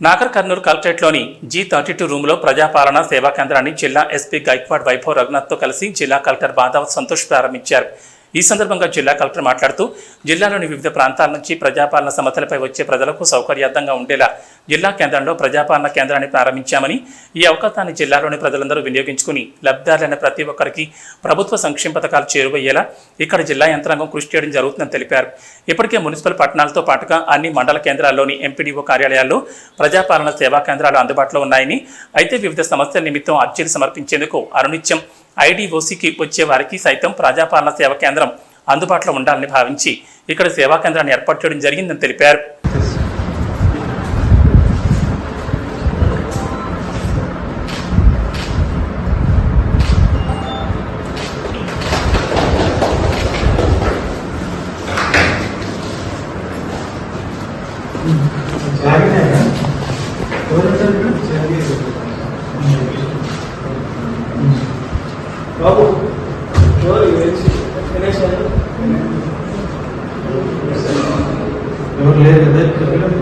Nagar Kurnool కలెక్టరేట్లోని G32 రూమ్లో ప్రజాపాలన సేవా కేంద్రాన్ని జిల్లా ఎస్పీ గైక్వాడ్ వైభవ్ రఘునాథ్తో కలిసి జిల్లా కలెక్టర్ బాదావత్ సంతోష్ ప్రారంభించారు. ఈ సందర్భంగా జిల్లా కలెక్టర్ మాట్లాడుతూ జిల్లాలోని వివిధ ప్రాంతాల నుంచి ప్రజాపాలన సమస్యలపై వచ్చే ప్రజలకు సౌకర్యవంతంగా ఉండేలా జిల్లా కేంద్రంలో ప్రజాపాలన కేంద్రాన్ని ప్రారంభించామని, ఈ అవకాశాన్ని జిల్లాలోని ప్రజలందరూ వినియోగించుకుని లబ్ధిదారులైన ప్రతి ఒక్కరికి ప్రభుత్వ సంక్షేమ పథకాలు చేరువయ్యేలా ఇక్కడ జిల్లా యంత్రాంగం కృషి చేయడం జరుగుతుందని తెలిపారు. ఇప్పటికే మున్సిపల్ పట్టణాలతో పాటుగా అన్ని మండల కేంద్రాల్లోని ఎంపీడీఓ కార్యాలయాల్లో ప్రజాపాలన సేవా కేంద్రాలు అందుబాటులో ఉన్నాయని, అయితే వివిధ సమస్యల నిమిత్తం అర్జీలు సమర్పించేందుకు అనునిత్యం ఐడీఓసీకి వచ్చే వారికి సైతం ప్రజాపాలన సేవా కేంద్రం అందుబాటులో ఉండాలని భావించి ఇక్కడ సేవా కేంద్రాన్ని ఏర్పాటు చేయడం జరిగిందని తెలిపారు. బాబు ఎవరు లేదు కదా